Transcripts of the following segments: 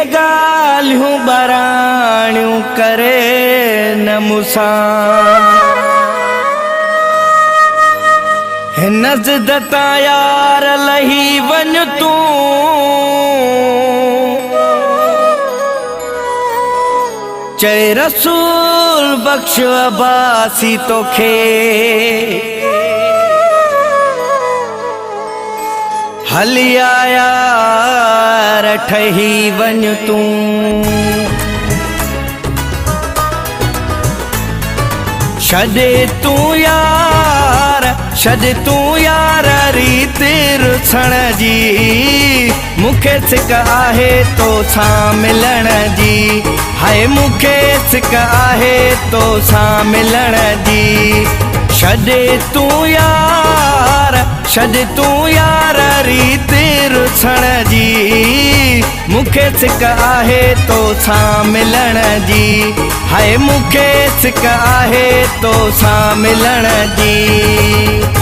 ॻाल्हियूं ॿराणियूं करे न मूंसां हिन ज़िद तां यार लही वञ तूं चए रसूल बख्श अब्बासी तोखे हलिया यार ठही वञ तूं छॾे तूं यार रीत रुसण जी मूंखे सिक आहे तोसां मिलण जी हाय मूंखे सिक आहे तोसां मिलण जी छॾे तूं यार रीत रुसण जी मूंखे सिक आहे तोसां मिलण जी हाय मूंखे सिक आहे तोसां मिलण जी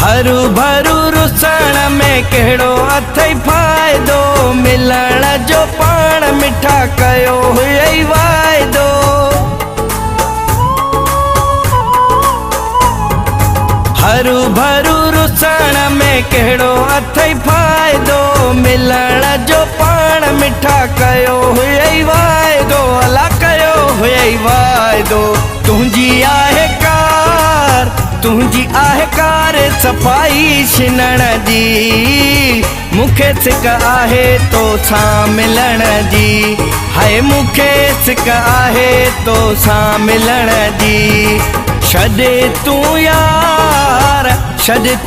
हरू भरू रुसण में कहिड़ो अथई फ़ाइदो मिलण जो पाण मिठा कयो हुयई वाइदो हरू भरू रुसण में कहिड़ो अथई फ़ाइदो मिलण जो पाण मिठा कयो हुयई वाइदो अला कयो हुयई वाइदो तुंहिंजी आहे कार सफ़ाई छिनण जी मूंखे सिक आहे तोसां मिलण जी हाय मूंखे सिक आहे तोसां मिलण जी छॾे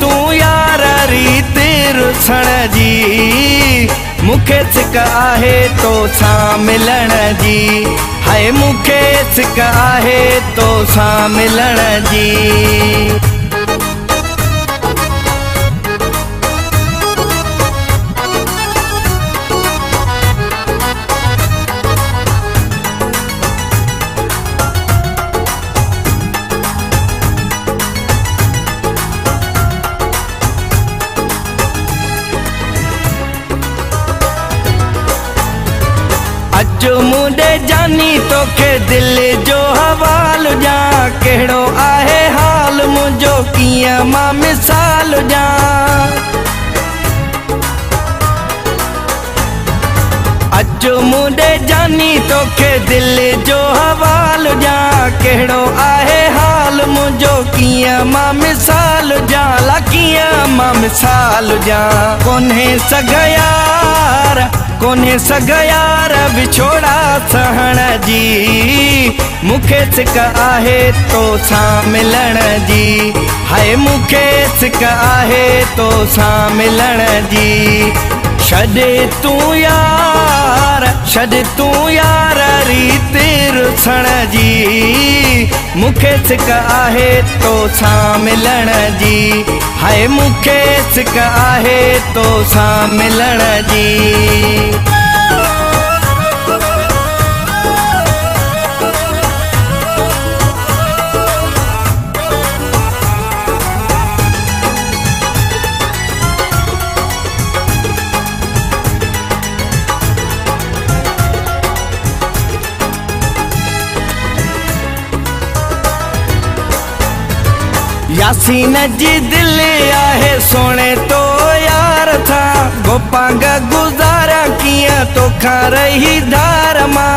तूं यार रीत रुसण जी मूंखे सिक आहे तोसां मिलण जी हाय मूंखे सिक आहे तोसां मिलण जी अचो मुंडे जानी तोखे दिल जो हवाल ॾियां कहिड़ो आहे हाल मुंहिंजो कीअं मां मिसाल ॾियां अचो मुंडे जानी तोखे दिल जो हवाल ॾियां कहिड़ो आहे हाल मुंहिंजो कीअं मां मिसाल ॾियां ला कीअं मां मिसाल ॾियां कोन्हे सघ यार विछोड़ा सहण जी मूंखे सिक आहे तोसां मिलण जी हाय मूंखे सिक आहे तोसां मिलण जी छॾे तूं यार रीत रुसण जी मूंखे सिक आहे तोसां मिलण जी हाय मूंखे सिक आहे तोसां मिलण जी यासीन जी दिल आहे सोने तो यार था गोपांग गुज़ारा कीअं तोखां रही धार मां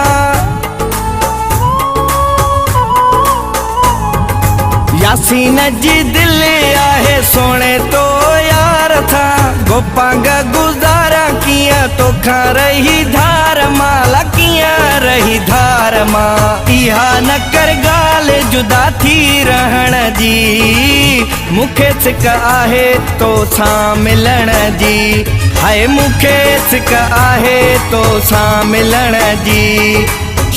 यासीन जी दिल आहे सोने तो यार था गोपांग गुज़ारा कीअं तोखां रही धार मां ला कीअं रही धार मां इहा न कर ॻाल्हि जुदा थी रहण जी मूंखे सिक आहे तोसां मिलण जी हाय मूंखे सिक आहे तोसां मिलण जी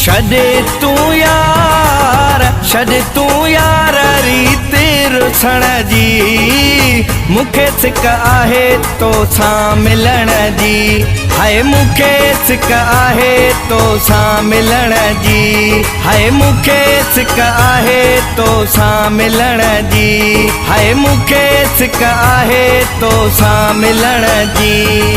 छॾे तूं यार रीत ॾिसण जी, मूंखे सिक आहे तोसां मिलण जी। हाय मूंखे सिक आहे तोसां मिलण जी, हाय मूंखे सिक आहे तोसां मिलण जी, हाय मूंखे सिक आहे तोसां मिलण जी।